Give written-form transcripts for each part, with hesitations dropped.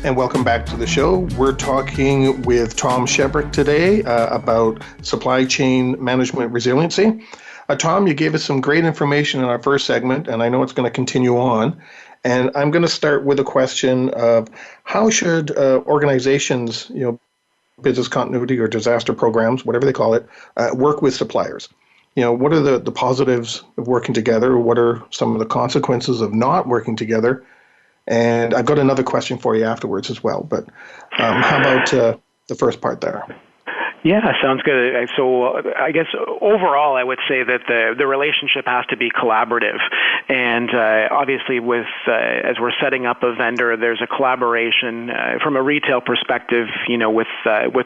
and welcome back to the show. We're talking with Tom Shebrek today about supply chain management resiliency. Tom, you gave us some great information in our first segment, and I know it's going to continue on. And I'm going to start with a question of how should organizations, business continuity or disaster programs, whatever they call it, work with suppliers? What are the positives of working together? What are some of the consequences of not working together? And I've got another question for you afterwards as well. But how about the first part there? Yeah, sounds good. So I guess overall, I would say that the relationship has to be collaborative. And obviously, as we're setting up a vendor, there's a collaboration from a retail perspective, with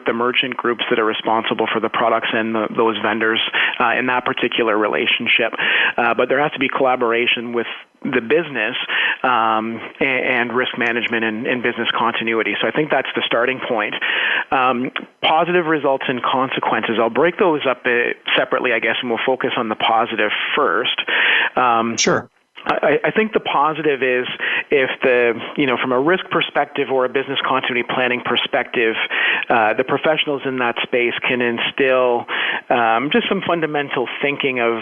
the merchant groups that are responsible for the products and those vendors in that particular relationship. But there has to be collaboration with the business and risk management and business continuity. So I think that's the starting point. Positive results and consequences. I'll break those up separately, I guess, and we'll focus on the positive first. Sure. I think the positive is if from a risk perspective or a business continuity planning perspective, the professionals in that space can instill just some fundamental thinking of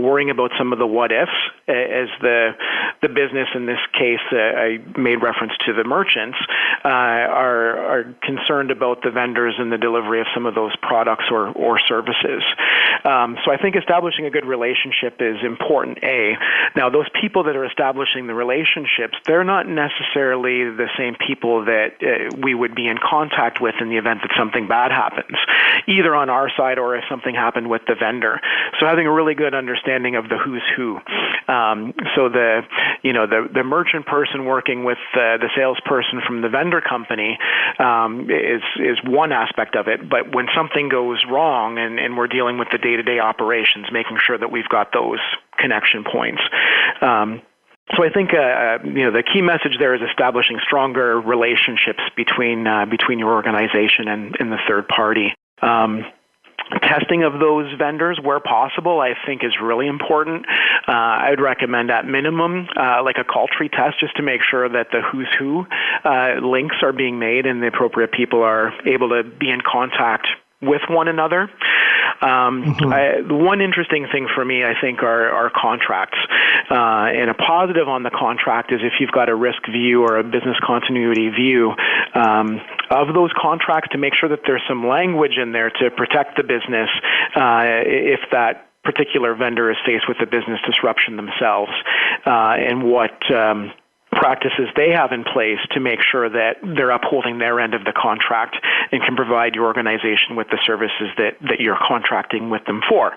worrying about some of the what ifs as the business, in this case, I made reference to the merchants, are concerned about the vendors and the delivery of some of those products or services. So I think establishing a good relationship is important, A. Now, those people that are establishing the relationships, they're not necessarily the same people that we would be in contact with in the event that something bad happens, either on our side or if something happened with the vendor. So having a really good understanding of the who's who. So the merchant person working with the salesperson from the vendor company is one aspect of it. But when something goes wrong and we're dealing with the day-to-day operations, making sure that we've got those connection points. So I think the key message there is establishing stronger relationships between your organization and the third party. Testing of those vendors where possible, I think, is really important. I'd recommend at minimum like a call tree test just to make sure that the who's who links are being made and the appropriate people are able to be in contact with one another. One interesting thing for me, I think, are contracts. And a positive on the contract is if you've got a risk view or a business continuity view of those contracts, to make sure that there's some language in there to protect the business if that particular vendor is faced with a business disruption themselves, and what practices they have in place to make sure that they're upholding their end of the contract and can provide your organization with the services that you're contracting with them for.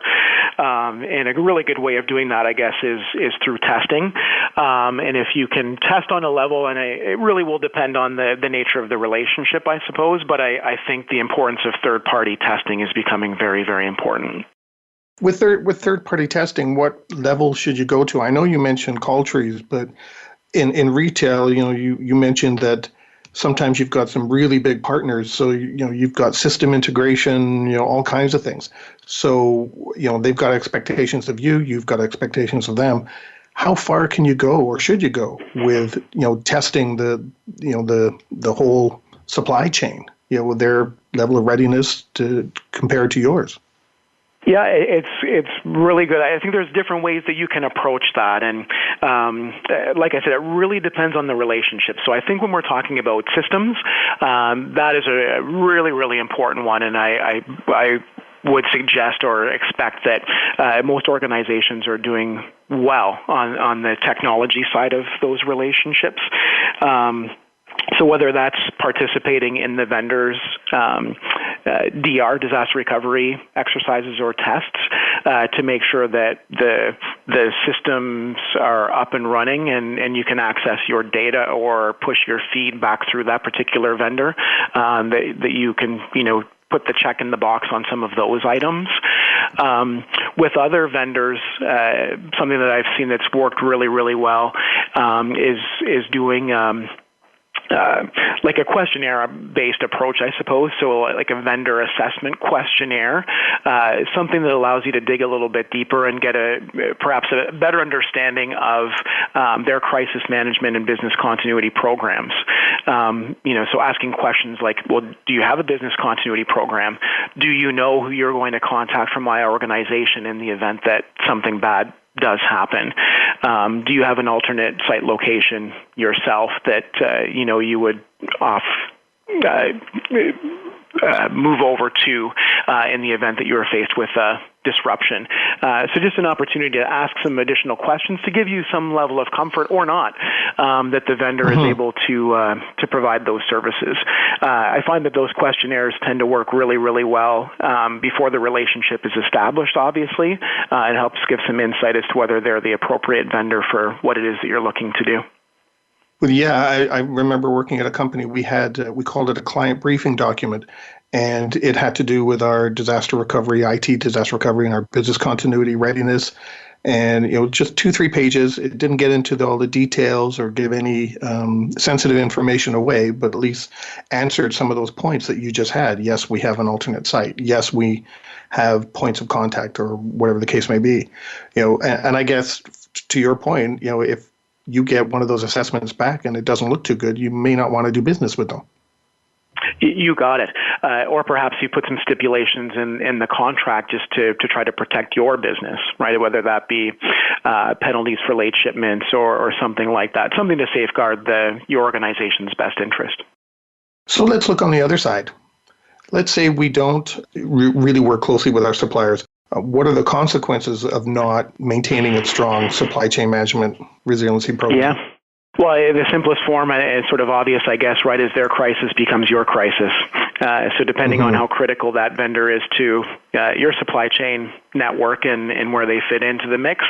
And a really good way of doing that, I guess, is through testing. And if you can test on a level, and it really will depend on the nature of the relationship, I suppose, but I think the importance of third-party testing is becoming very, very important. With third-party testing, what level should you go to? I know you mentioned call trees, but in retail, you mentioned that sometimes you've got some really big partners, so you've got system integration, all kinds of things. So they've got expectations of you, you've got expectations of them. How far can you go, or should you go with testing the whole supply chain, with their level of readiness to compare to yours? Yeah, it's really good. I think there's different ways that you can approach that, and like I said, it really depends on the relationship. So I think when we're talking about systems, that is a really, really important one, and I would suggest or expect that most organizations are doing well on the technology side of those relationships. So whether that's participating in the vendors' DR, disaster recovery exercises or tests, to make sure that the systems are up and running and you can access your data or push your feedback through that particular vendor, that you can, put the check in the box on some of those items. With other vendors, something that I've seen that's worked really, really well is doing like a questionnaire-based approach, I suppose. So like a vendor assessment questionnaire, something that allows you to dig a little bit deeper and get perhaps a better understanding of their crisis management and business continuity programs. So asking questions like, well, do you have a business continuity program? Do you know who you're going to contact from my organization in the event that something bad does happen? Do you have an alternate site location yourself that you would move over to in the event that you were faced with disruption? So just an opportunity to ask some additional questions to give you some level of comfort or not that the vendor is able to provide those services. I find that those questionnaires tend to work really, really well before the relationship is established, obviously. It helps give some insight as to whether they're the appropriate vendor for what it is that you're looking to do. Well, yeah, I remember working at a company. We called it a client briefing document, and it had to do with our disaster recovery, IT disaster recovery, and our business continuity readiness. And just 2-3 pages. It didn't get into all the details or give any sensitive information away, but at least answered some of those points that you just had. Yes, we have an alternate site. Yes, we have points of contact, or whatever the case may be. And I guess to your point, if you get one of those assessments back and it doesn't look too good, you may not want to do business with them. You got it. Or perhaps you put some stipulations in the contract just to try to protect your business, right? Whether that be penalties for late shipments or something like that, something to safeguard your organization's best interest. So let's look on the other side. Let's say we don't really work closely with our suppliers. What are the consequences of not maintaining a strong supply chain management resiliency program? Yeah. Well, the simplest form, and it's sort of obvious, I guess, right, is their crisis becomes your crisis. So depending on how critical that vendor is to your supply chain network and where they fit into the mix,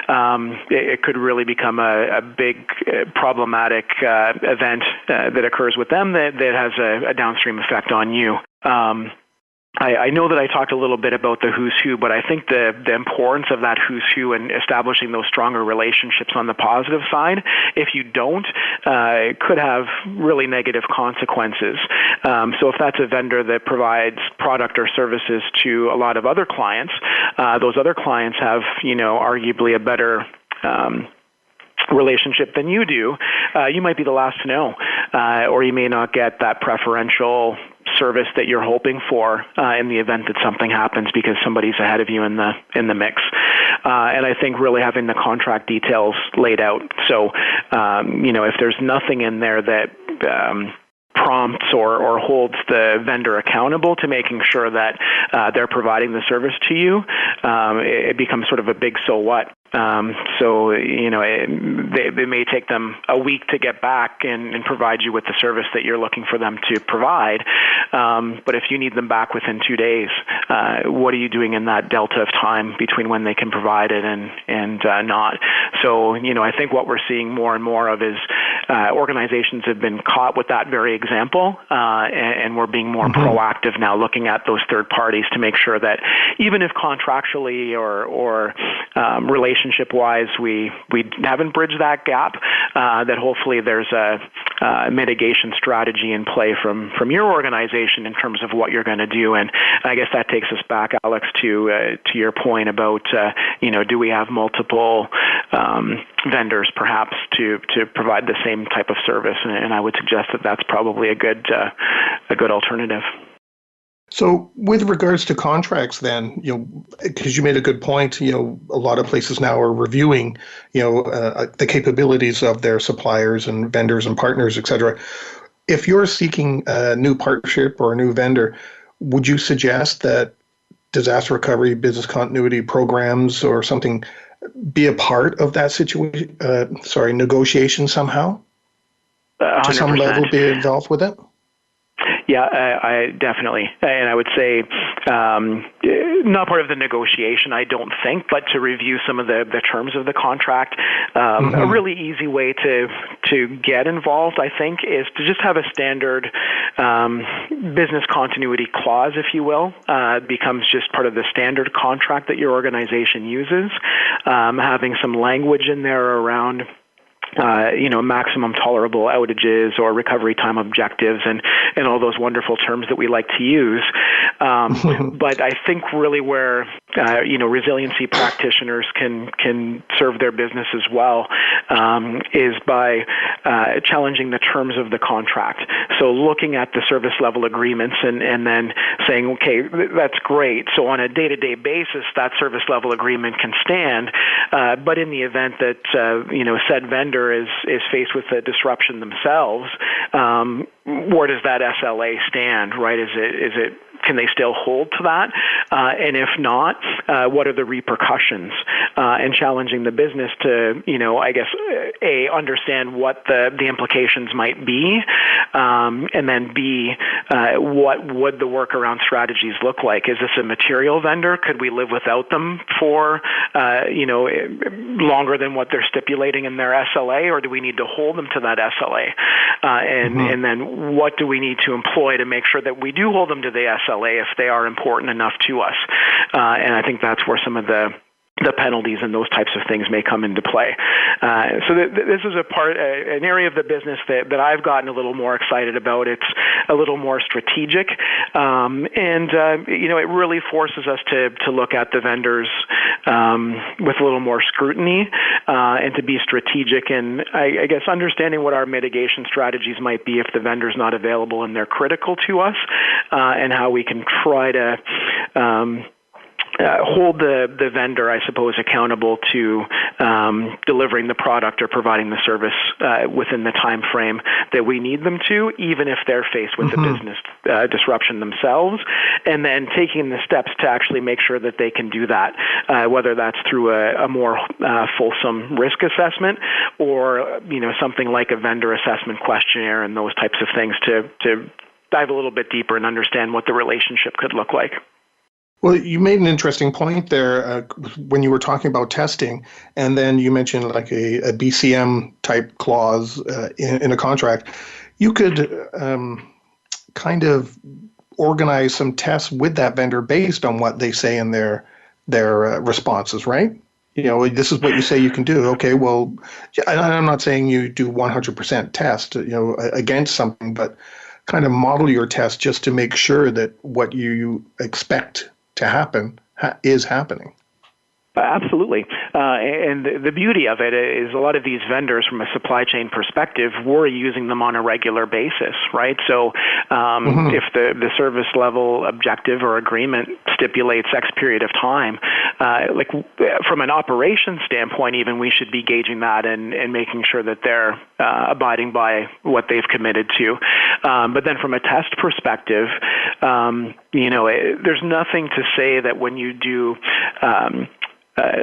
it could really become a big problematic event that occurs with them that has a downstream effect on you. I know that I talked a little bit about the who's who, but I think the importance of that who's who and establishing those stronger relationships on the positive side, if you don't, it could have really negative consequences. So if that's a vendor that provides product or services to a lot of other clients, those other clients have, arguably a better relationship than you do, you might be the last to know, or you may not get that preferential service that you're hoping for in the event that something happens because somebody's ahead of you in the mix. And I think really having the contract details laid out. So, if there's nothing in there that prompts or holds the vendor accountable to making sure that they're providing the service to you, it becomes sort of a big so what. So, they may take them a week to get back and provide you with the service that you're looking for them to provide. But if you need them back within 2 days, what are you doing in that delta of time between when they can provide it and not? So, I think what we're seeing more and more of is organizations have been caught with that very example, and we're being more proactive now, looking at those third parties to make sure that even if contractually or relationship-wise we haven't bridged that gap, that hopefully there's a mitigation strategy in play from your organization in terms of what you're going to do. And I guess that takes us back, Alex, to your point about do we have multiple vendors perhaps to provide the same type of service? And I would suggest that that's probably a good alternative. So with regards to contracts then, because you made a good point, a lot of places now are reviewing, the capabilities of their suppliers and vendors and partners, et cetera. If you're seeking a new partnership or a new vendor, would you suggest that disaster recovery, business continuity programs or something be a part of that situation, negotiation somehow? 100%. To some level be involved with it? Yeah, I definitely. And I would say not part of the negotiation, I don't think, but to review some of the terms of the contract. A really easy way to get involved, I think, is to just have a standard business continuity clause, if you will. It becomes just part of the standard contract that your organization uses. Having some language in there around maximum tolerable outages or recovery time objectives and all those wonderful terms that we like to use. But I think really where, resiliency practitioners can serve their business as well is by challenging the terms of the contract. So looking at the service level agreements and then saying, okay, that's great. So on a day-to-day basis, that service level agreement can stand. But in the event that, said vendor is faced with a disruption themselves, where does that SLA stand, right? Is it can they still hold to that? And if not, what are the repercussions? And challenging the business to, understand what the implications might be, and then B, what would the workaround strategies look like? Is this a material vendor? Could we live without them for, longer than what they're stipulating in their SLA, or do we need to hold them to that SLA? And then what do we need to employ to make sure that we do hold them to the SLA if they are important enough to us? And I think that's where some of the penalties and those types of things may come into play. So this is an area of the business that I've gotten a little more excited about. It's a little more strategic, and it really forces us to look at the vendors with a little more scrutiny and to be strategic. And I guess understanding what our mitigation strategies might be if the vendor's not available and they're critical to us, and how we can try to hold the vendor, I suppose, accountable to delivering the product or providing the service within the time frame that we need them to, even if they're faced with the business disruption themselves, and then taking the steps to actually make sure that they can do that, whether that's through a more fulsome risk assessment or something like a vendor assessment questionnaire and those types of things to dive a little bit deeper and understand what the relationship could look like. Well, you made an interesting point there when you were talking about testing, and then you mentioned like a BCM type clause in a contract. You could kind of organize some tests with that vendor based on what they say in their responses, right? This is what you say you can do. Okay, well, I'm not saying you do 100% test, against something, but kind of model your test just to make sure that what you expect to happen is happening. Absolutely. And the beauty of it is a lot of these vendors from a supply chain perspective, we're using them on a regular basis, right? So if the service level objective or agreement stipulates X period of time, like from an operations standpoint, even we should be gauging that and making sure that they're abiding by what they've committed to. But then from a test perspective, there's nothing to say that when you do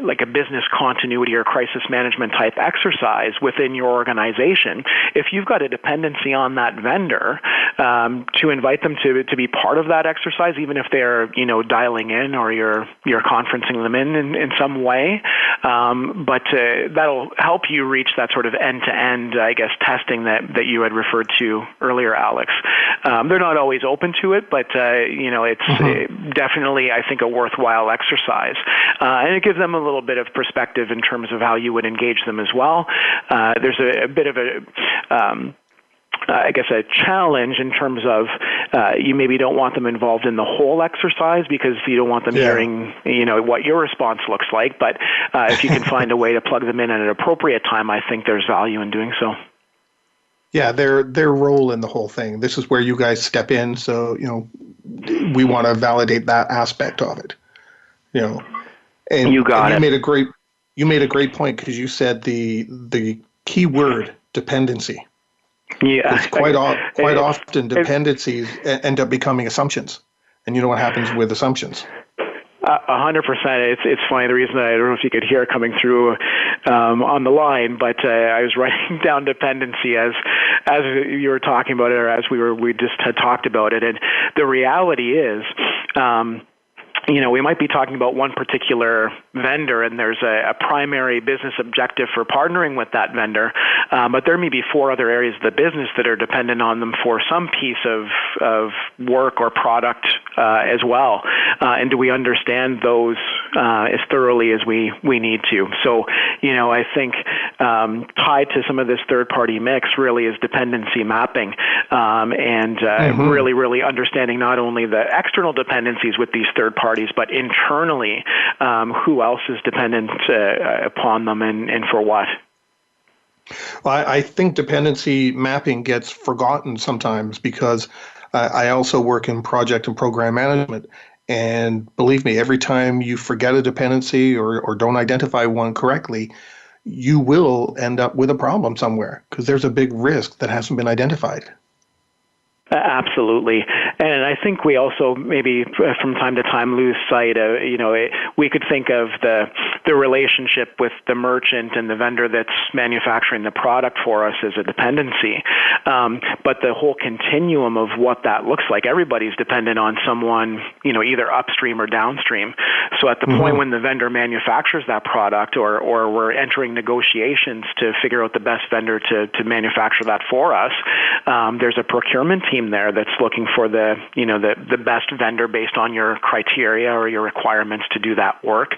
like a business continuity or crisis management type exercise within your organization, if you've got a dependency on that vendor, to invite them to be part of that exercise, even if they're dialing in or you're conferencing them in some way, but that'll help you reach that sort of end-to-end, I guess, testing that you had referred to earlier, Alex. They're not always open to it, but it's definitely, I think, a worthwhile exercise, and it gives them a little bit of perspective in terms of how you would engage them as well. There's a bit of a challenge in terms of you maybe don't want them involved in the whole exercise because you don't want them hearing what your response looks like. But if you can find a way to plug them in at an appropriate time, I think there's value in doing so. Yeah, their role in the whole thing. This is where you guys step in. So we want to validate that aspect of it. And you made a great point because you said the key word dependency. Yeah, quite often dependencies end up becoming assumptions, and you know what happens with assumptions. 100%. It's funny. The reason I don't know if you could hear it coming through on the line, but I was writing down dependency as you were talking about it, or as we just had talked about it, and the reality is. we might be talking about one particular vendor, and there's a primary business objective for partnering with that vendor, but there may be 4 other areas of the business that are dependent on them for some piece of work or product as well. And do we understand those as thoroughly as we need to? So, I think tied to some of this third-party mix really is dependency mapping, and really, really understanding not only the external dependencies with these third parties, but internally, who else is dependent upon them and for what? Well, I think dependency mapping gets forgotten sometimes because I also work in project and program management. And believe me, every time you forget a dependency or don't identify one correctly, you will end up with a problem somewhere because there's a big risk that hasn't been identified. Absolutely. And I think we also maybe from time to time lose sight of, we could think of the relationship with the merchant and the vendor that's manufacturing the product for us as a dependency. But the whole continuum of what that looks like, everybody's dependent on someone, either upstream or downstream. So at the point when the vendor manufactures that product or we're entering negotiations to figure out the best vendor to manufacture that for us, there's a procurement team there that's looking for the best vendor based on your criteria or your requirements to do that work.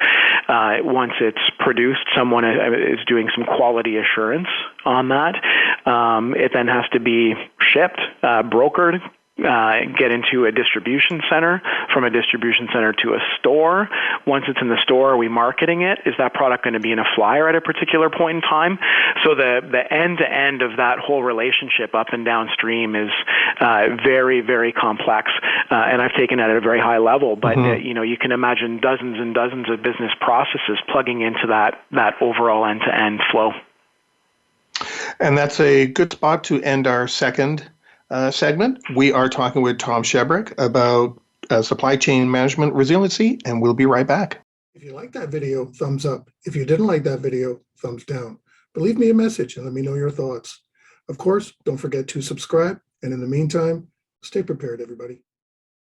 Once it's produced, someone is doing some quality assurance on that. It then has to be shipped, brokered, get into a distribution center, from a distribution center to a store. Once it's in the store, are we marketing it? Is that product going to be in a flyer at a particular point in time? So the end-to-end of that whole relationship up and downstream is very, very complex. And I've taken it at a very high level, but you can imagine dozens and dozens of business processes plugging into that overall end-to-end flow. And that's a good spot to end our second segment. We are talking with Tom Shebrek about supply chain management resiliency, and we'll be right back. If you like that video, thumbs up. If you didn't like that video, thumbs down. But leave me a message and let me know your thoughts. Of course, don't forget to subscribe. And in the meantime, stay prepared, everybody.